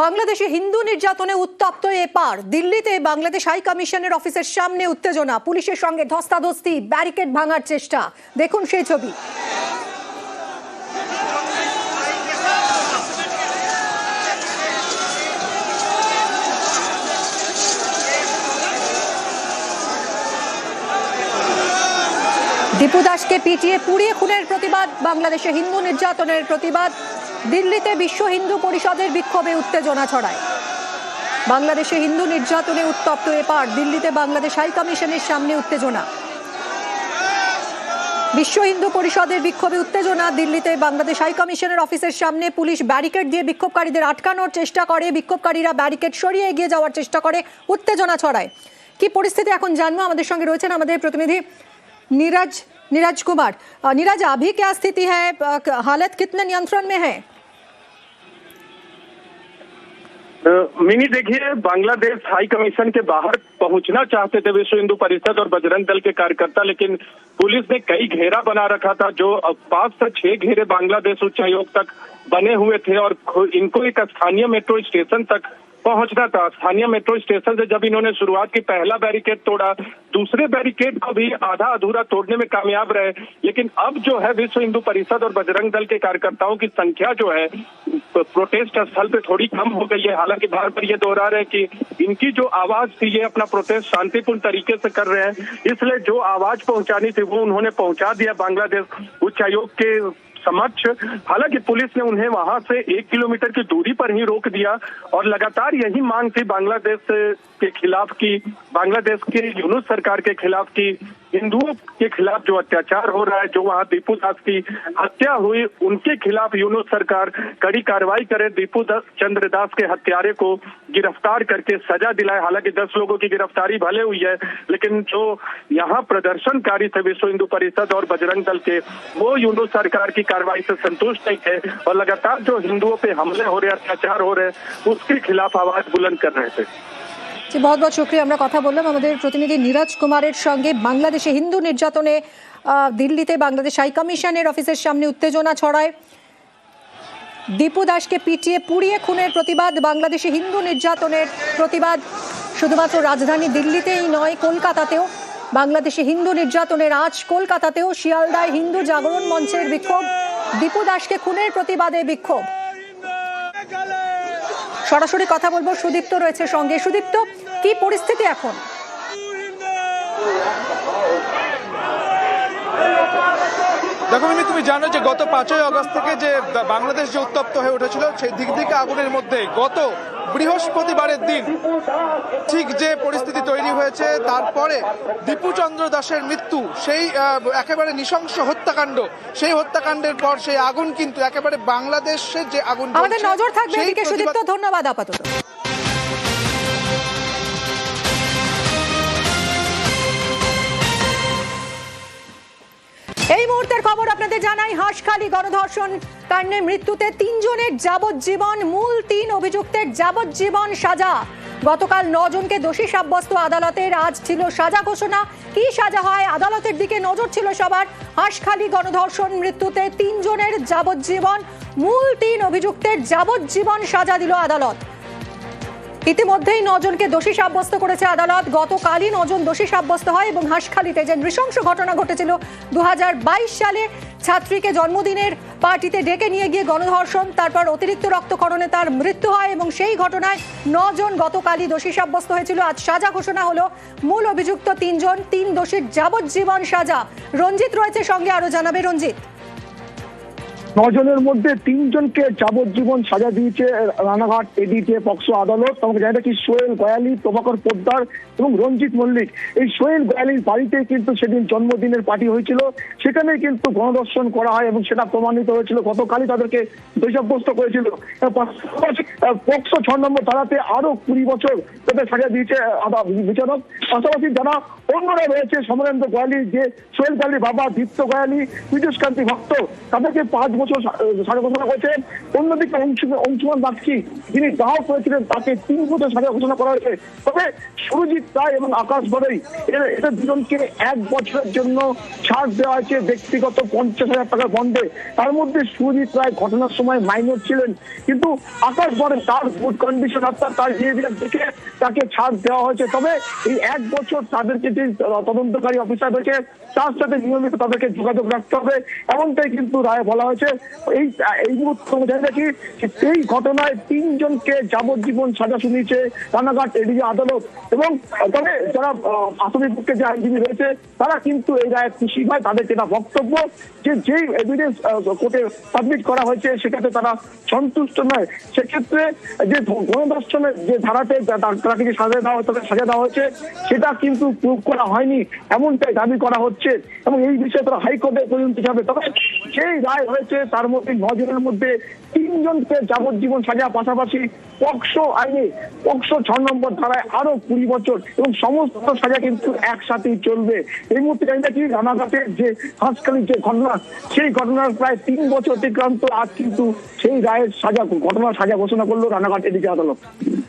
বাংলাদেশে হিন্দু নির্যাতনে উত্তপ্ত এপার দিল্লিতে বাংলাদেশ হাই কমিশনের অফিসের সামনে উত্তেজনা, পুলিশের সঙ্গে ধস্তাধস্তি, ব্যারিকেড ভাঙার চেষ্টা। দেখুন সেই ছবি। দীপু দাসকে পিটিয়ে পুড়িয়ে খুনের প্রতিবাদ, বাংলাদেশে হিন্দু নির্যাতনের প্রতিবাদ। দিল্লিতে বিশ্ব হিন্দু পরিষদের বিক্ষোভে উত্তেজনা ছড়ায়। বাংলাদেশে হিন্দু নির্যাতনে উত্তপ্ত এপার দিল্লিতে বাংলাদেশ হাই কমিশনের সামনে উত্তেজনা। বিশ্ব হিন্দু পরিষদের বিক্ষোভে উত্তেজনা। দিল্লিতে বাংলাদেশ হাই কমিশনের অফিসের সামনে পুলিশ ব্যারিকেড দিয়ে বিক্ষোভকারীদের আটকানোর চেষ্টা করে। বিক্ষোভকারীরা ব্যারিকেড সরিয়ে এগিয়ে যাওয়ার চেষ্টা করে, উত্তেজনা ছড়ায়। কি পরিস্থিতি এখন জানবো, আমাদের সঙ্গে রয়েছেন আমাদের প্রতিনিধি नीरज कुमार। नीरज, अभी क्या स्थिति है, हालत कितने नियंत्रण में है? मिनी देखिए, बांग्लादेश हाई कमीशन के बाहर पहुंचना चाहते थे विश्व हिंदू परिषद और बजरंग दल के कार्यकर्ता, लेकिन पुलिस ने कई घेरा बना रखा था। जो 5 से 6 घेरे बांग्लादेश उच्चायोग तक बने हुए थे और इनको एक स्थानीय मेट्रो स्टेशन तक पहुंचना था। स्थानीय मेट्रो स्टेशन से जब इन्होंने शुरुआत की, पहला बैरिकेड तोड़ा, दूसरे बैरिकेड को भी आधा अधूरा तोड़ने में कामयाब रहे। लेकिन अब जो है विश्व हिंदू परिषद और बजरंग दल के कार्यकर्ताओं की संख्या जो है प्रोटेस्ट स्थल पे थोड़ी कम हो गई है। हालांकि बार बार ये दोहरा रहे हैं कि इनकी जो आवाज थी, ये अपना प्रोटेस्ट शांतिपूर्ण तरीके से कर रहे हैं, इसलिए जो आवाज पहुंचानी थी वो उन्होंने पहुंचा दिया बांग्लादेश उच्चायोग के समक्ष। हालांकि पुलिस ने उन्हें वहां से 1 किलोमीटर की दूरी पर ही रोक दिया और लगातार यही मांग थी बांग्लादेश के खिलाफ की, बांग्लादेश के यूनुस सरकार के खिलाफ की, हिंदुओं के खिलाफ जो अत्याचार हो रहा है, जो वहां दीपू दास की हत्या हुई, उनके खिलाफ यूनुस सरकार कड़ी कार्रवाई करे, दीपू चंद्र दास के हत्यारे को गिरफ्तार करके सजा दिलाए। हालांकि 10 लोगों की गिरफ्तारी भले हुई है, लेकिन जो यहाँ प्रदर्शनकारी थे विश्व हिंदू परिषद और बजरंग दल के, वो यूनुस सरकार की कार्रवाई से संतुष्ट नहीं थे और लगातार जो हिंदुओं पे हमले हो रहे, अत्याचार हो रहे, उसके खिलाफ आवाज बुलंद कर रहे थे। बहुत बहुत शुक्रिया। আমরা কথা বললাম আমাদের প্রতিনিধি নীরজ কুমারের সঙ্গে। বাংলাদেশে হিন্দু নির্যাতনে দিল্লিতে বাংলাদেশ হাই কমিশনের অফিসের সামনে উত্তেজনা ছড়ায়। দীপু দাসকে পিটিয়ে পুড়িয়ে খুনের প্রতিবাদ, বাংলাদেশে হিন্দু নির্যাতনের প্রতিবাদ। শুধুমাত্র রাজধানী দিল্লিতেই নয়, কলকাতাতেও বাংলাদেশে হিন্দু নির্যাতনের আজ কলকাতাতেও শিয়ালদায় হিন্দু জাগরণ মঞ্চের বিক্ষোভ। দীপু দাসকে খুনের প্রতিবাদে বিক্ষোভ। সরাসরি কথা বলবো, সুদীপ্ত রয়েছে সঙ্গে। সুদীপ্ত, কি পরিস্থিতি এখন? দেখো মিমি, তুমি জানো যে গত 5ই আগস্ট থেকে যে বাংলাদেশ যে উত্তপ্ত হয়ে উঠেছিল, সেই দিক থেকে আগুনের মধ্যে গত বৃহস্পতিবারের দিন ঠিক যে পরিস্থিতি তৈরি হয়েছে, তারপরে দীপু চন্দ্র দাসের মৃত্যু, সেই একেবারে নৃশংস হত্যাকাণ্ড, সেই হত্যাকাণ্ডের পর সেই আগুন কিন্তু একেবারে বাংলাদেশের যে আগুন, আমাদের নজর থাকবে এদিকে। সুদীপ্ত, ধন্যবাদ আপাতত। এই মুহূর্তের খবর আপনাদের জানাই। হাঁসখালি গণধর্ষণ কাণ্ডে মৃত্যুতে 3 জনের যাবজ্জীবন, মূল 3 অভিযুক্তের যাবজ্জীবন সাজা। গতকাল 9 জনকে দোষী সাব্যস্ত আদালতের, আজ ছিল সাজা ঘোষণা। কি সাজা হয়, আদালতের দিকে নজর ছিল সবার। হাঁসখালি গণধর্ষণ মৃত্যুতে 3 জনের যাবজ্জীবন, মূল 3 অভিযুক্তের যাবজ্জীবন সাজা দিল আদালত। ইতিমধ্যেই 9 জনকে দোষী সাব্যস্ত করেছে আদালত। গতকালই 9 জন দোষী সাব্যস্ত হয় এবং হাঁসখালিতে যে নৃশংস ঘটনা ঘটেছিল 2022 সালে, ছাত্রীকে জন্মদিনের পার্টিতে ডেকে নিয়ে গিয়ে গণধর্ষণ, তারপর অতিরিক্ত রক্তক্ষরণে তার মৃত্যু হয় এবং সেই ঘটনায় 9 জন গতকালই দোষী সাব্যস্ত হয়েছিল। আজ সাজা ঘোষণা হলো। মূল অভিযুক্ত 3 জন, 3 দোষীর যাবজ্জীবন সাজা। রঞ্জিত রয়েছে সঙ্গে, আরো জানাবে রঞ্জিত। 9 জনের মধ্যে 3 জনকে যাবজ্জীবন সাজা দিয়েছে রানাঘাট এডিকে পক্সো আদালত। আমাকে জানা কি সোহেল গয়ালি, প্রভাকর পোদ্দার এবং রঞ্জিত মল্লিক। এই সোহেল গয়ালির বাড়িতে কিন্তু সেদিন জন্মদিনের পার্টি হয়েছিল, সেখানে কিন্তু গণধর্ষণ করা হয় এবং সেটা প্রমাণিত হয়েছিল। গতকালই তাদেরকে দোষী সাব্যস্ত করেছিল। পক্সো 6 নম্বর ধারাতে আরো 20 বছর তাদের সাজা দিয়েছে বিচারক। পাশাপাশি যারা অন্যরা রয়েছে, সমরেন্দ্র গয়ালি, যে সোহেল গয়ালির বাবা, দীপ্ত গয়ালি, পীযুষ কান্তি ভক্ত, তাদেরকে 5 বছর সাজা ঘোষণা করেছেন। অন্যদিকে অংশুমান বাগচি যিনি দাহ করেছিলেন তাকে 3 বছর সাজা ঘোষণা করা হয়েছে। তবে সুরজিৎ রায় এবং আকাশ বড়াই এদের দুজনকে 1 বছরের জন্য ছাড় দেওয়া হয়েছে ব্যক্তিগত 50,000 টাকার বন্ডে। তার মধ্যে সুরজিৎ রায় ঘটনার সময় মাইনর ছিলেন, কিন্তু আকাশ বড়াই তার গুড কন্ডিশন অর্থাৎ তার বিহেভিয়ার দেখে তাকে ছাড় দেওয়া হয়েছে। তবে এই 1 বছর তাদেরকে যে তদন্তকারী অফিসার রয়েছে তার সাথে নিয়মিত তাদেরকে যোগাযোগ রাখতে হবে, এমনটাই কিন্তু রায়ে বলা হয়েছে। এই মুহূর্তে জানি নাকি এই ঘটনায় 3 জনকে যাবজ্জীবন সাজা শুনিয়েছে রানাঘাট এডিজি আদালত। এবং তবে যারা আসামির পক্ষে যে আইনজীবী রয়েছে তারা কিন্তু এই রায়ে খুশি হয়। তাদের যেটা বক্তব্য যে এভিডেন্স কোর্টে সাবমিট করা হয়েছে সেক্ষেত্রে তারা সন্তুষ্ট নয়। সেক্ষেত্রে যে গণধর্ষণের যে ধারাতে তাকে যে সাজা দেওয়া হয়েছে সেটা কিন্তু প্রুভ করা হয়নি, এমনটাই দাবি করা হচ্ছে এবং এই বিষয়ে তারা হাইকোর্টে পর্যন্ত যাবে। তবে যেই রায় হয়েছে তার মধ্যে 9 জনের মধ্যে 3 জনকে যাবজ্জীবন সাজা, পাশাপাশি পক্সো আইনে পক্সো 6 নম্বর ধারায় আরো 20 বছর এবং সমস্ত সাজা কিন্তু একসাথেই চলবে। এই মুহূর্তে জানি নাকি রানাঘাটের যে হাঁসখালির যে ঘটনা সেই ঘটনার প্রায় 3 বছর অতিক্রান্ত, আজ কিন্তু সেই রায়ের ঘটনার সাজা ঘোষণা করলো রানাঘাট এডিজি আদালত।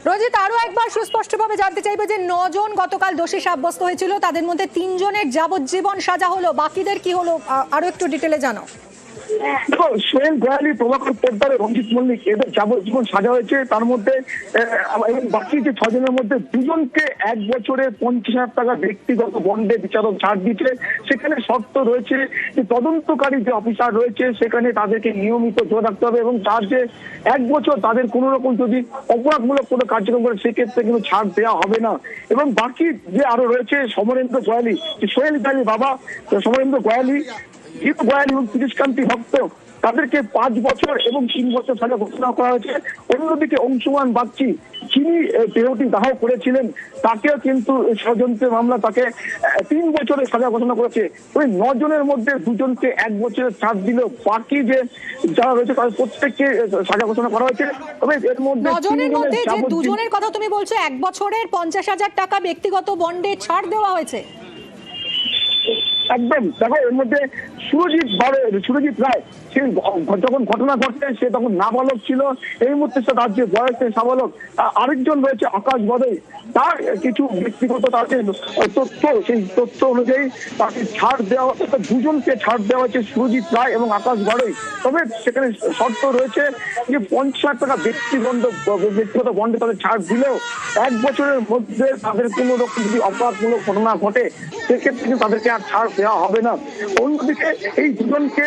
রঞ্জিত, আরো একবার সুস্পষ্টভাবে জানতে চাইবে যে 9 জন গতকাল দোষী সাব্যস্ত হয়েছিল, তাদের মধ্যে 3 জনের যাবজ্জীবন সাজা হলো, বাকিদের কি হলো আরো একটু ডিটেলে জানাও। দেখো, সোহেল গোয়ালি, প্রভাকর পোদ্দার, রঞ্জিত মল্লিক এদের যাবজ্জীবন সাজা হয়েছে। তার মধ্যে এবং বাকি যে 6 জনের মধ্যে 2 জনকে 1 বছরে 50,000 টাকা ব্যক্তিগত বন্ডে বিচারক ছাড় দিচ্ছে। সেখানে শর্ত রয়েছে যে তদন্তকারী যে অফিসার রয়েছে সেখানে তাদেরকে নিয়মিত জোর রাখতে হবে এবং তার যে 1 বছর তাদের কোন রকম যদি অপরাধমূলক কোনো কার্যক্রম করে সেক্ষেত্রে কিন্তু ছাড় দেওয়া হবে না। এবং বাকি যে আরো রয়েছে সমরেন্দ্র গোয়ালি, সোহেল গোয়ালি বাবা সমরেন্দ্র গোয়ালি, গোয়ালি এবং কৃষ্ণকান্তি ভক্ত, তাদেরকে 5 বছর এবং 3 বছর সাজা ঘোষণা করা হয়েছে। অন্যদিকে অংশুমান বাগচি যিনি দেহটি দাহ করেছিলেন তাকেও কিন্তু ষড়যন্ত্রের মামলা তাকে 3 বছরের সাজা ঘোষণা করেছে। ওই 9 জনের মধ্যে 2 জনকে 1 বছরের ছাড় দিল, বাকি যে যারা রয়েছে তাদের প্রত্যেককে সাজা ঘোষণা করা হয়েছে। তবে এর মধ্যে 9 জনের মধ্যে যে 2 জনের কথা তুমি বলছো 1 বছরের 50,000 টাকা ব্যক্তিগত বন্ডে ছাড় দেওয়া হয়েছে। একদম, দেখো এর মধ্যে সুরজিৎ রায় সে যখন ঘটনা ঘটে সে তখন নাবালক ছিল, এই মুহূর্তে তার যে বয়স সাবালক। আরেকজন রয়েছে আকাশ বড়াই, তার কিছু ব্যক্তিগত তার যে তথ্য সেই তথ্য অনুযায়ী তাকে ছাড় দেওয়া হচ্ছে। 2 জনকে ছাড় দেওয়া হচ্ছে, সুরজিৎ রায় এবং আকাশ বড়াই। তবে সেখানে শর্ত রয়েছে যে 50,000 টাকা ব্যক্তিগত বন্ডে তাদের ছাড় দিলেও 1 বছরের মধ্যে তাদের কোন রকম যদি অপরাধমূলক ঘটনা ঘটে সেক্ষেত্রে তাদেরকে আর ছাড় দেওয়া হবে না। অন্যদিকে এই 2 জনকে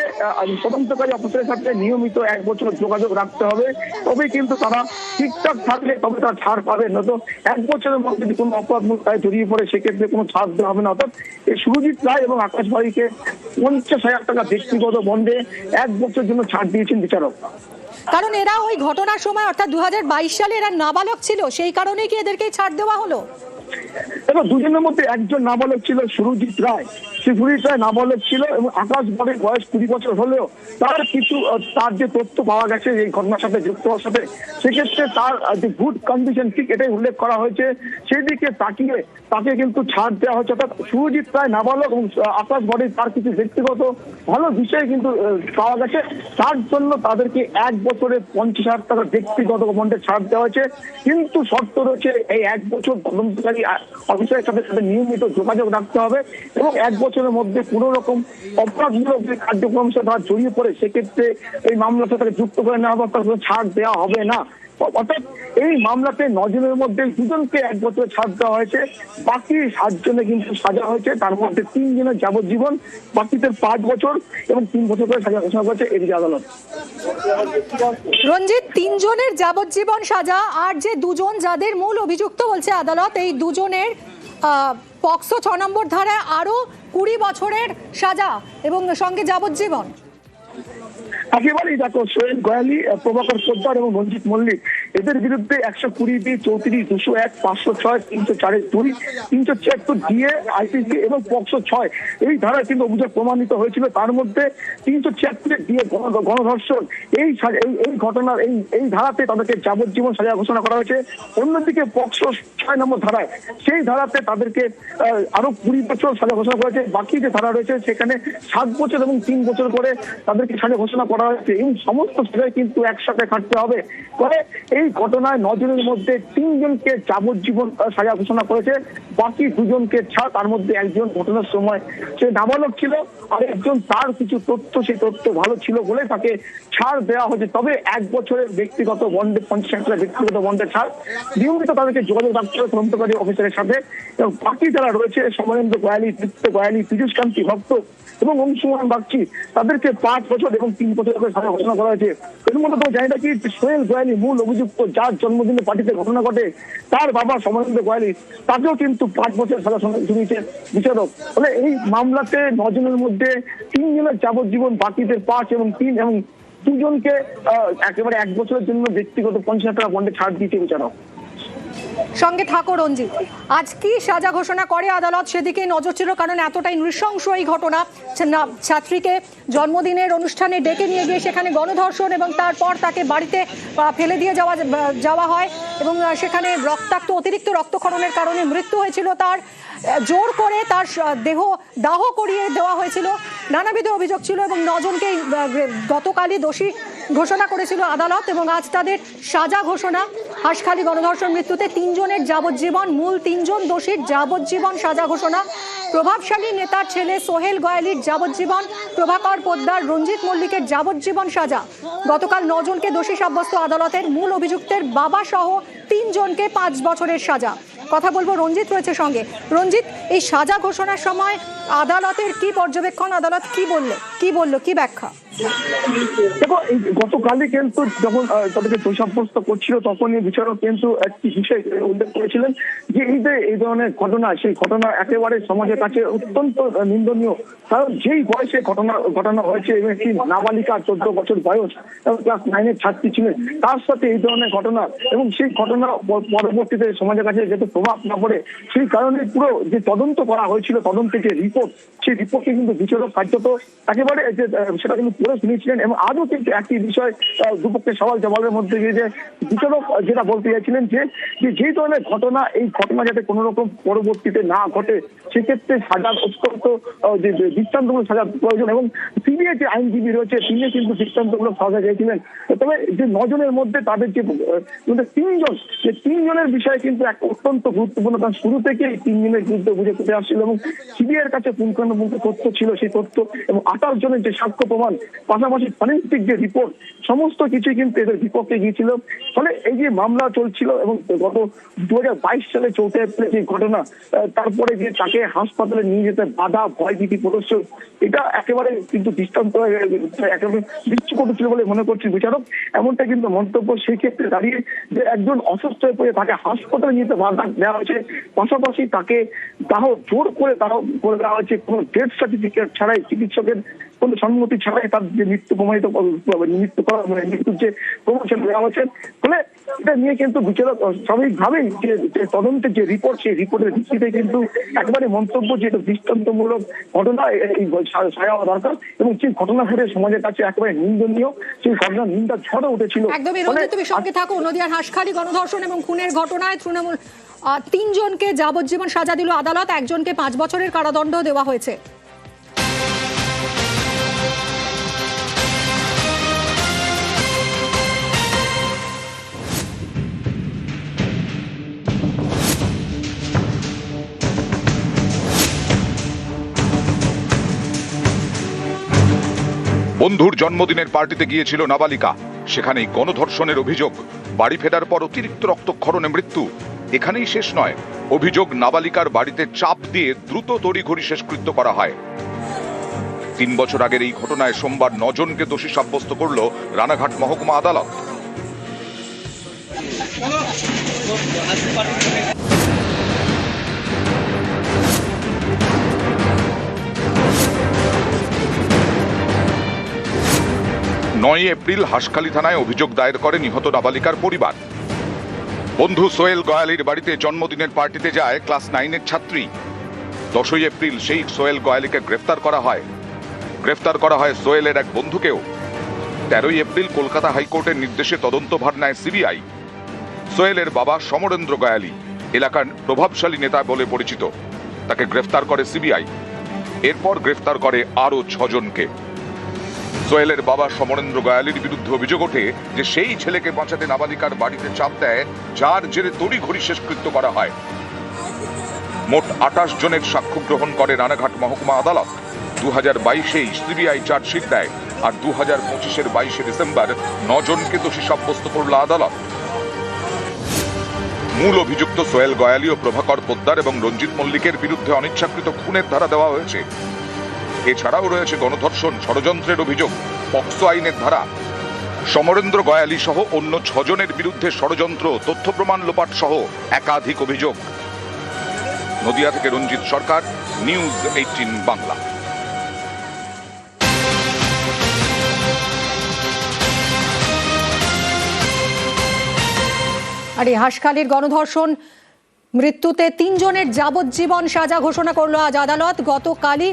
তদন্তকারী অফিসারের সাথে নিয়মিত 1 বছর যোগাযোগ রাখতে হবে, তবে কিন্তু তারা ঠিকঠাক থাকলে তবে তারা ছাড় পাবে। নয়তো 1 বছরের মধ্যে যদি কোনো অপরাধমূলক কাজে জড়িয়ে পড়ে সেক্ষেত্রে কোনো ছাড় দেওয়া হবে না। অর্থাৎ এই সুরজিৎ রায় এবং আকাশ বাড়িকে 50,000 টাকা ব্যক্তিগত বন্ডে 1 বছরের জন্য ছাড় দিয়েছেন বিচারক। কারণ এরা ওই ঘটনার সময় অর্থাৎ 2022 সালে এরা নাবালক ছিল, সেই কারণেই কি এদেরকে ছাড় দেওয়া হলো? দেখো, 2 জনের মধ্যে একজন নাবালক ছিল, সুরজিৎ রায়। সুরজিৎ রায় নাবালক ছিল এবং আকাশ বড়াই বয়স 20 বছর হলেও তার কিছু তার যে তথ্য পাওয়া গেছে এই ঘটনার সাথে যুক্ত হওয়ার সাথে, সেক্ষেত্রে তার যে গুড কন্ডিশন ঠিক এটাই উল্লেখ করা হয়েছে। সেই দিকে তাকিয়ে তাকে কিন্তু ছাড় দেওয়া হচ্ছে। অর্থাৎ সুরজিৎ রায় নাবালক এবং আকাশ বড়াই তার কিছু ব্যক্তিগত ভালো বিষয় কিন্তু পাওয়া গেছে, তার জন্য তাদেরকে 1 বছরে 50,000 টাকা ব্যক্তিগত বন্ডে ছাড় দেওয়া হয়েছে। কিন্তু শর্ত রয়েছে এই 1 বছর তদন্তকারী অফিসারের সাথে নিয়মিত যোগাযোগ রাখতে হবে এবং 1 বছরের মধ্যে কোন রকম অপরাধমূলক যে কার্যক্রম তারা জড়িয়ে পড়ে সেক্ষেত্রে এই মামলাতে তাকে যুক্ত করে নেওয়া বা তাকে ছাড় দেওয়া হবে না। অর্থাৎ এই মামলাতে 9 জনের মধ্যে 2 জনকে 1 বছরে ছাড় দেওয়া হয়েছে, বাকি 7 জনে কিন্তু সাজা হয়েছে। তার মধ্যে 3 জনের যাবজ্জীবন, বাকিদের 5 বছর এবং 3 বছর করে সাজা ঘোষণা করেছে এডিজি আদালত। রঞ্জিত, 3 জনের যাবজ্জীবন সাজা আর যে 2 জন যাদের মূল অভিযুক্ত বলছে আদালত, এই 2 জনের পক্সো 6 নম্বর ধারায় আরো 20 বছরের সাজা এবং সঙ্গে যাবজ্জীবন। একেবারেই দেখো, সোহেল গোয়ালি, প্রভাকর পোদ্দার এবং রঞ্জিত মল্লিক এদের বিরুদ্ধে 120B, 34, 201, 506, 304-2, 376 ডিএ, আইপিসি এবং পক্সো 6 এই ধারায় কিন্তু অভিযোগ প্রমাণিত হয়েছিল। তার মধ্যে 376 ডিএ গণধর্ষণ এই ঘটনার এই ধারাতে তাদেরকে যাবজ্জীবন সাজা ঘোষণা করা হয়েছে। অন্যদিকে পক্সো 6 নম্বর ধারায় সেই ধারাতে তাদেরকে আরো 20 বছর সাজা ঘোষণা করা হয়েছে। বাকি যে ধারা রয়েছে সেখানে 7 বছর এবং 3 বছর করে তাদেরকে সাজা ঘোষণা করা হয়েছে। এই সমস্ত সাজায় কিন্তু একসাথে খাটতে হবে। ফলে এই ঘটনায় 9 জনের মধ্যে 3 জনকে যাবজ্জীবন সাজা ঘোষণা করেছে, বাকি 2 জনকে ছাড়। তার মধ্যে একজন ঘটনার সময় সে নাবালক ছিল, আর একজন তার কিছু তথ্য সেই তথ্য ভালো ছিল বলে তাকে ছাড় দেওয়া হয়েছে। তবে 1 বছরের ব্যক্তিগত বন্ডে 50 টাকা ব্যক্তিগত বন্ডে ছাড়। নিয়মিত তাদেরকে যোগাযোগ রাখতে হবে তদন্তকারী অফিসারের সাথে। এবং বাকি যারা রয়েছে সমরেন্দ্র গোয়ালি, দীপ্ত গোয়ালি, পীযুষ কান্তি ভক্ত এবং অংশুমান বাগচি তাদেরকে 5 বছর এবং 3 বছর করে সাজা ঘোষণা করা হয়েছে। এর মধ্যে তো জানি না কি সোহেল গোয়ালি মূল অভিযুক্ত, যার জন্মদিনে পার্টিতে ঘটনা ঘটে, তার বাবা সমরেন্দ্র গোয়ালি তাকেও কিন্তু 5 বছর সাজা শুনিয়েছে বিচারক। ফলে এই মামলাতে 9 জনের মধ্যে 3 জনের যাবজ্জীবন, বাকিতে 5 এবং 3 এবং 2 জনকে একেবারে 1 বছরের জন্য ব্যক্তিগত 50 টাকা বন্ডে ছাড় দিয়েছে বিচারক। সঙ্গে থাকো রঞ্জিত। আজ কি সাজা ঘোষণা করে আদালত সেদিকে নজর ছিল, কারণ এতটাই নৃশংস এই ঘটনা। ছাত্রীকে জন্মদিনের অনুষ্ঠানে ডেকে নিয়ে গিয়ে সেখানে গণধর্ষণ এবং তারপর তাকে বাড়িতে ফেলে দিয়ে যাওয়া হয় এবং সেখানে অতিরিক্ত রক্তক্ষরণের কারণে মৃত্যু হয়েছিল তার। জোর করে তার দেহ দাহ করিয়ে দেওয়া হয়েছিল, নানাবিধ অভিযোগ ছিল এবং 9 জনকে গতকালই দোষী ঘোষণা করেছিল আদালত। এবং আজ তাদের সাজা ঘোষণা। হাঁসখালি গণধর্ষণ মৃত্যুতে 3 জনের যাবজ্জীবন, মূল 3 জন দোষীর যাবজ্জীবন সাজা ঘোষণা। প্রভাবশালী নেতার ছেলে সোহেল গোয়ালির যাবজ্জীবন, প্রভাকর পোদ্দার, রঞ্জিত মল্লিকের যাবজ্জীবন সাজা। গতকাল 9 জনকে দোষী সাব্যস্ত আদালতের। মূল অভিযুক্তের বাবা সহ 3 জনকে 5 বছরের সাজা। কথা বলবো, রঞ্জিত রয়েছে সঙ্গে। রঞ্জিত, এই সাজা ঘোষণার সময় আদালতের কি পর্যবেক্ষণ, আদালত কি বলল, কি ব্যাখ্যা? দেখো, গতকালই কিন্তু যখন তাদেরকে দোষী সাব্যস্ত করছিল তখনই বিচারক কিন্তু একটি বিষয় উল্লেখ করেছিলেন যে এই ধরনের ঘটনা, সেই ঘটনা একেবারে সমাজের কাছে অত্যন্ত নিন্দনীয়। কারণ যেই বয়সে ঘটনা হয়েছে এবং একটি নাবালিকা 14 বছর বয়স এবং ক্লাস 9-এর ছাত্রী ছিলেন, তার সাথে এই ধরনের ঘটনা এবং সেই ঘটনা পরবর্তীতে সমাজের কাছে যাতে প্রভাব না পড়ে সেই কারণে পুরো যে তদন্ত করা হয়েছিল, তদন্তের যে রিপোর্ট, সেই রিপোর্টকে কিন্তু বিচারক কার্যত একেবারে সেটা কিন্তু পড়ে শুনিয়েছিলেন। এবং আজও কিন্তু একটি বিষয় দুপক্ষের সওয়াল জবাবের মধ্যে যে বিচারক যেটা বলতে চাইছিলেন যে যেই ধরনের ঘটনা, এই ঘটনা যাতে কোনো রকম পরবর্তীতে না ঘটে সেক্ষেত্রে সাজার অত্যন্ত যে দৃষ্টান্তমূলক সাজার প্রয়োজন। এবং সিবিআই যে আইনজীবী রয়েছে তিনি কিন্তু দৃষ্টান্তমূলক সাজা চেয়েছিলেন। তবে যে 9 জনের মধ্যে তাদের যে 3 জনের বিষয়ে কিন্তু এক অত্যন্ত গুরুত্বপূর্ণ, কারণ শুরু থেকে এই 3 জনের বিরুদ্ধে অভিযোগ উঠে আসছিল এবং সিবিআইয়ের কাছে পুঙ্খানুপুঙ্খ তথ্য ছিল, সেই তথ্য এবং 28 জনের যে সাক্ষ্য প্রমাণ, পাশাপাশি ফরেনসিক যে রিপোর্ট, সমস্ত কিছুই কিন্তু এদের বিপক্ষে গিয়েছিল। ফলে এই যে মামলা চলছিল এবং গত 2022 সালে 4 এপ্রিল যে ঘটনা, তারপরে যে তাকে হাসপাতালে নিয়ে যেতে বাধা, ভয়ভীতি প্রদর্শন, এটা একেবারে কিন্তু দৃষ্টান্ত একেবারে দৃষ্টিকটু ছিল বলে মনে করছি বিচারক। এমনটা কিন্তু মন্তব্য সেই ক্ষেত্রে দাঁড়িয়ে যে একজন অসুস্থ হয়ে পড়ে তাকে হাসপাতালে নিয়ে যেতে বাধা দেওয়া হয়েছে, পাশাপাশি তাকে জোর করে দেওয়া হয়েছে কোনো ডেথ সার্টিফিকেট ছাড়াই, চিকিৎসকের কোনো সম্মতি ছাড়াই তার যে মৃত্যুর যে প্রমোশন দেওয়া হয়েছে। ফলে এটা নিয়ে কিন্তু বিচারক স্বাভাবিকভাবেই যে তদন্তের যে রিপোর্ট, সেই রিপোর্টের ভিত্তিতে কিন্তু একবারে মন্তব্য যে এটা দৃষ্টান্তমূলক ঘটনা, এই সাজা হওয়া দরকার এবং যে ঘটনা ঘটে সমাজের কাছে একেবারে নিন্দনীয়, সেই ঘটনার নিন্দা ঝড় উঠেছিল। একদমই রঞ্জিত, তুমি সঙ্গে থাকো। নদিয়ার হাঁসখালি গণধর্ষণ এবং খুনের ঘটনায় তৃণমূল 3 জনকে যাবজ্জীবন সাজা দিল আদালত, 1 জনকে 5 বছরের কারাদণ্ড দেওয়া হয়েছে। বন্ধুর জন্মদিনের পার্টিতে গিয়েছিল নাবালিকা, সেখানেই গণধর্ষণের অভিযোগ। বাড়ি ফেরার পর অতিরিক্ত রক্তক্ষরণে মৃত্যু। এখানেই শেষ নয়, অভিযোগ নাবালিকার বাড়িতে চাপ দিয়ে দ্রুত তড়িঘড়ি শেষকৃত্য করা হয়। 3 বছর আগের এই ঘটনায় সোমবার 9 জনকে দোষী সাব্যস্ত করল রানাঘাট মহকুমা আদালত। নয় এপ্রিল হাঁসখালি থানায় অভিযোগ দায়ের করে নিহত নাবালিকার পরিবার। বন্ধু সোহেল গয়ালির বাড়িতে জন্মদিনের পার্টিতে যায় ক্লাস 9-এর ছাত্রী। 10ই এপ্রিল সেই সোহেল গয়ালিকে গ্রেফতার করা হয়। গ্রেফতার করা হয় সোহেলের এক বন্ধুকেও। 13ই এপ্রিল কলকাতা হাইকোর্টের নির্দেশে তদন্তভার নেয় সিবিআই। সোহেলের বাবা সমরেন্দ্র গয়ালি এলাকার প্রভাবশালী নেতা বলে পরিচিত, তাকে গ্রেফতার করে সিবিআই। এরপর গ্রেফতার করে আরো 6 জনকে। সোহেলের বাবা সমরেন্দ্র গয়ালির বিরুদ্ধে অভিযোগ ওঠে যে সেই ছেলেকে বাঁচাতে নাবালিকার বাড়িতে চাপ দেয়, যার জেরে তড়িঘড়ি শেষকৃত্য করা হয়। মোট 28 জনের সাক্ষ্য গ্রহণ করে রানাঘাট মহকুমা আদালত। 2022-এই সিবিআই চার্জশিট দেয়, আর 2025-এর 22শে ডিসেম্বর 9 জনকে দোষী সাব্যস্ত করল আদালত। মূল অভিযুক্ত সোহেল গয়ালি ও প্রভাকর পোদ্দার এবং রঞ্জিত মল্লিকের বিরুদ্ধে অনিচ্ছাকৃত খুনের ধারা দেওয়া হয়েছে। এছাড়াও রয়েছে গণধর্ষণ, ষড়যন্ত্রের অভিযোগ, পক্সো আইনের ধারা। সমরেন্দ্র গয়ালি সহ অন্য 6 জনের বিরুদ্ধে ষড়যন্ত্র, তথ্য প্রমাণ লোপাট সহ একাধিক অভিযোগ। নদিয়া থেকে রঞ্জিত সরকার, নিউজ 18 বাংলা। আর এই হাঁসখালির গণধর্ষণ মৃত্যুতে 3 জনের যাবজ্জীবন সাজা ঘোষণা করলো আজ আদালত। গতকালই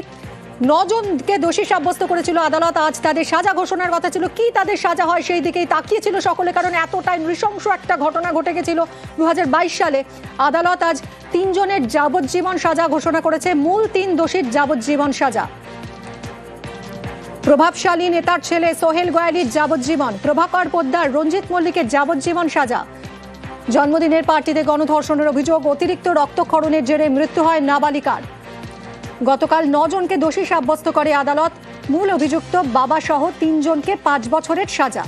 9 জনকে দোষী সাব্যস্ত করেছিল আদালত। আজ তাদের সাজা ঘোষণার কথা ছিল। কি তাদের সাজা হয় সেই দিকেই তাকিয়েছিল সকলে, কারণ এতটাই নৃশংস একটা ঘটনা ঘটে গেছিল 2022 সালে। আদালত আজ 3 জনের যাবজ্জীবন সাজা ঘোষণা করেছে। মূল 3 দোষীর যাবজ্জীবন সাজা। প্রভাবশালী নেতার ছেলে সোহেল গয়ালির যাবজ্জীবন, প্রভাকর পোদ্দার, রঞ্জিত মল্লিকের যাবজ্জীবন সাজা। জন্মদিনের পার্টিতে গণধর্ষণের অভিযোগ, অতিরিক্ত রক্তক্ষরণের জেরে মৃত্যু হয় নাবালিকার। গতকাল 9 জনকে দোষী সাব্যস্ত করে আদালত। মূল অভিযুক্ত বাবা সহ 3 জনকে 5 বছরের সাজা।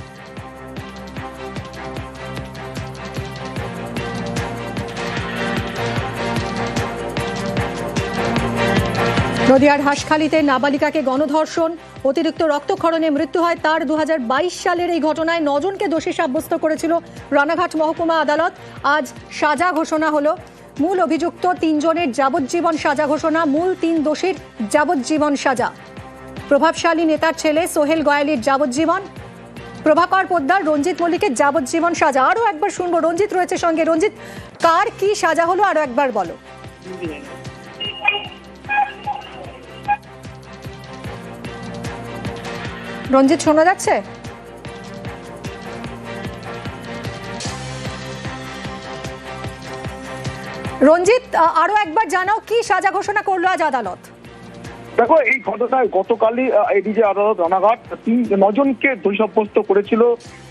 নদিয়ার হাঁসখালিতে নাবালিকাকে গণধর্ষণ, অতিরিক্ত রক্তক্ষরণে মৃত্যু হয় তার। 2022 সালের এই ঘটনায় 9 জনকে দোষী সাব্যস্ত করেছিল রানাঘাট মহকুমা আদালত। আজ সাজা ঘোষণা হলো। মূল অভিযুক্ত 3 জনের যাবজ্জীবন সাজা ঘোষণা। মূল 3 দোষীর যাবজ্জীবন সাজা। প্রভাবশালী নেতার ছেলে সোহেল গয়ালির যাবজ্জীবন, প্রভাকর পোদ্দার, রঞ্জিত মল্লিকের যাবজ্জীবন সাজা। আরো একবার শুনবো, রঞ্জিত রয়েছে সঙ্গে। রঞ্জিত, কার কি সাজা হলো আরো একবার বলো। রঞ্জিত, শোনা যাচ্ছে? রঞ্জিত, আরো একবার জানাও কি সাজা ঘোষণা করলো আজ আদালত। দেখো, এই ঘটনায় গতকালই এডিজে আদালত রানাঘাট 9 জনকে দোষী সাব্যস্ত করেছিল।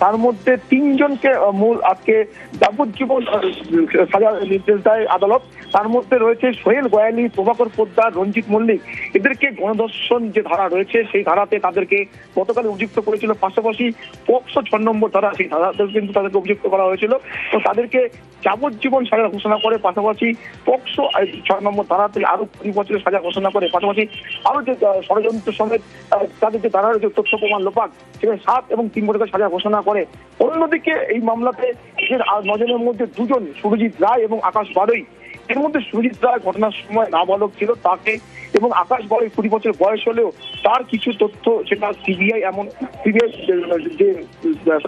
তার মধ্যে 3 জনকে মূল আজকে যাবজ্জীবন সাজা নির্দেশ দেয় আদালত। তার মধ্যে রয়েছে সোহেল গয়ালি, প্রভাকর পোদ্দার, রঞ্জিত মল্লিক। এদেরকে গণধর্ষণ যে ধারা রয়েছে সেই ধারাতে তাদেরকে গতকাল অভিযুক্ত করেছিল। পাশাপাশি পক্সো 6 নম্বর ধারা, সেই ধারাতেও কিন্তু তাদেরকে অভিযুক্ত করা হয়েছিল। তো তাদেরকে যাবজ্জীবন সাজা ঘোষণা করে, পাশাপাশি পক্সো 6 নম্বর ধারাতে আরো 20 বছরের সাজা ঘোষণা করে। পাশাপাশি আরো যে ষড়যন্ত্র সমেত তাদের যে ধারার যে তথ্য প্রমাণ লোপাট, সেখানে 7 এবং 3 বছরের সাজা ঘোষণা করে। অন্যদিকে এই মামলাতে 9 জনের মধ্যে 2 জন, সুরজিৎ রায় এবং আকাশ বারুই। এর মধ্যে সুরজিৎ রায় ঘটনার সময় নাবালক ছিল, তাকে এবং আকাশ বারুই 20 বছর বয়স হলেও তার কিছু তথ্য, সেটা সিবিআই যে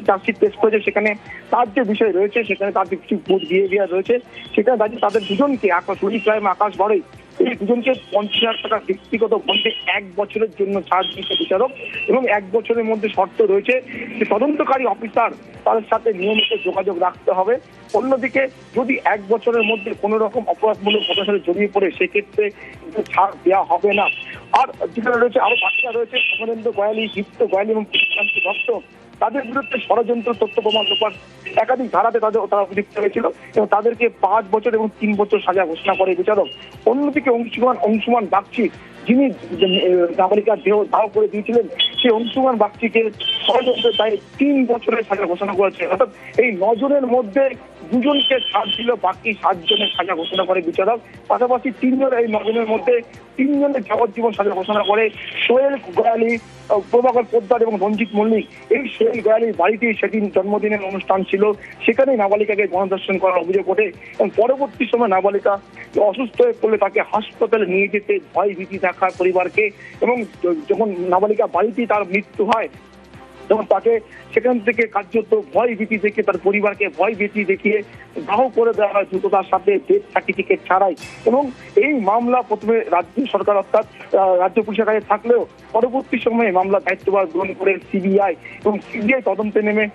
চার্জশিট পেশ করেছে সেখানে তার যে বিষয় রয়েছে, সেখানে তার যে কিছু গুড বিহেভিয়ার রয়েছে, সেখানে দাঁড়িয়ে তাদের 2 জনকে, সুরজিৎ রায় এবং আকাশ বারুই, এই 2 জনকে 50,000 টাকা ব্যক্তিগত বন্ডে 1 বছরের জন্য ছাড় দিয়েছে বিচারক। এবং 1 বছরের মধ্যে শর্ত রয়েছে যে তদন্তকারী অফিসার তাদের সাথে নিয়মিত যোগাযোগ রাখতে হবে। অন্যদিকে যদি 1 বছরের মধ্যে কোনো রকম অপরাধমূলক ঘটনার সাথে জড়িয়ে পড়ে, সেক্ষেত্রে ছাড় দেওয়া হবে না। আর যেখানে রয়েছে আরো বাকিরা রয়েছে, সমরেন্দ্র গয়ালি, দীপ্ত গয়ালি এবং কৃষ্ণকান্তি ভক্ত, তাদের বিরুদ্ধে ষড়যন্ত্র, তথ্য প্রমাণ লোপাট একাধিক ধারাতে তারা অভিযুক্ত হয়েছিল এবং তাদেরকে 5 বছর এবং 3 বছর সাজা ঘোষণা করে বিচারক। অন্যদিকে অংশুমান বাগচি, যিনি নাবালিকার দেহ দাহ করে দিয়েছিলেন, সেই অংশুমান বাগচিকে ষড়যন্ত্রের দায়ে 3 বছরের সাজা ঘোষণা করেছে। অর্থাৎ এই 9 জনের মধ্যে 2 জনকে ছাড় দিল, বাকি 7 জনের সাজা ঘোষণা করে বিচারক। পাশাপাশি 3 জন, এই 9 জনের মধ্যে 3 জনের যাবজ্জীবন সাজা ঘোষণা করে সোহেল গয়ালি, প্রভাকর পোদ্দার এবং রঞ্জিত মল্লিক। এই সোহেল গয়ালির বাড়িতেই সেদিন জন্মদিনের অনুষ্ঠান ছিল, সেখানেই নাবালিকাকে গণধর্ষণ করার অভিযোগ ওঠে এবং পরবর্তী সময় নাবালিকা অসুস্থ হয়ে পড়লে তাকে হাসপাতালে নিয়ে যেতে ভয় ভীতি দেখায় পরিবারকে। এবং যখন নাবালিকা বাড়িতেই তার মৃত্যু হয়, এবং তাকে সেখান থেকে কার্যত ভয় ভীতি থেকে তার পরিবারকে ভয় ভীতি দেখিয়ে দাহ করে দেওয়া হয় দ্রুততার সাথে ডেথ সার্টিফিকেট ছাড়াই। এবং এই মামলা প্রথমে রাজ্য সরকার অর্থাৎ রাজ্য পুলিশের কাছে থাকলেও পরবর্তী সময়ে মামলা দায়িত্বভার গ্রহণ করে সিবিআই এবং সিবিআই তদন্তে নেমে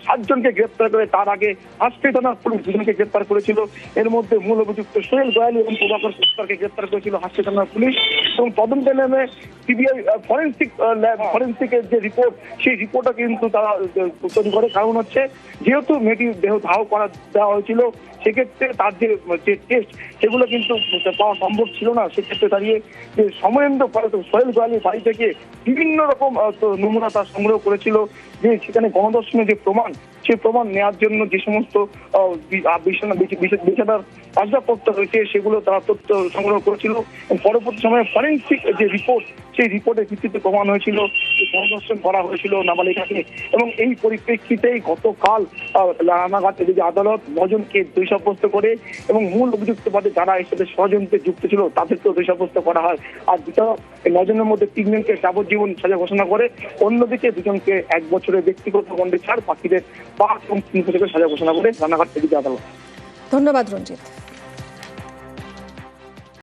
7 জনকে গ্রেপ্তার করে। তার আগে হাসপাতাল থানার পুলিশ 2 জনকে গ্রেপ্তার করেছিল। এর মধ্যে মূল অভিযুক্ত সোহেল গোয়ালি এবং প্রভাকর পুষ্করকে গ্রেপ্তার করেছিল হাসপাতাল থানার পুলিশ। এবং তদন্তে নেমে সিবিআই ফরেন্সিকের যে রিপোর্ট, সেই রিপোর্টটা কিন্তু তারা তৈরি করে। কারণ হচ্ছে যেহেতু মেয়েটির দেহ দাহ করা দেওয়া হয়েছিল, সেক্ষেত্রে তার যে টেস্ট সেগুলো কিন্তু পাওয়া সম্ভব ছিল না। সেক্ষেত্রে দাঁড়িয়ে যে সমরেন্দ্র সোহেল গোয়ালির বাড়ি থেকে বিভিন্ন রকম নমুনা তার সংগ্রহ করেছিল, যে সেখানে গণধর্ষণের যে প্রমাণ, সেই প্রমাণ নেওয়ার জন্য যে সমস্ত বিষাদার আসবাবপত্র রয়েছে সেগুলো তারা তথ্য সংগ্রহ করেছিল। পরবর্তী সময়ে ফরেন্সিক যে রিপোর্ট, সেই রিপোর্টের ভিত্তিতে প্রমাণ হয়েছিল যে গণধর্ষণ করা হয়েছিল নাবালিকাকে। এবং এই পরিপ্রেক্ষিতেই গতকাল রানাঘাট এদিকে আদালত 9 জনকে দোষী সাব্যস্ত করে এবং মূল অভিযুক্ত পদে যারা এর সাথে ষড়যন্ত্রে যুক্ত ছিল তাদেরকেও দোষী সাব্যস্ত করা হয়। আর এছাড়াও 9 জনের মধ্যে 3 জনকে যাবজ্জীবন সাজা ঘোষণা করে, অন্যদিকে 2 জনকে 1 বছরের ব্যক্তিগত দণ্ডে ছাড়, বাকিদের 5 এবং 3 বছরের সাজা ঘোষণা করে রানাঘাট এদিকে আদালত। ধন্যবাদ রঞ্জিত।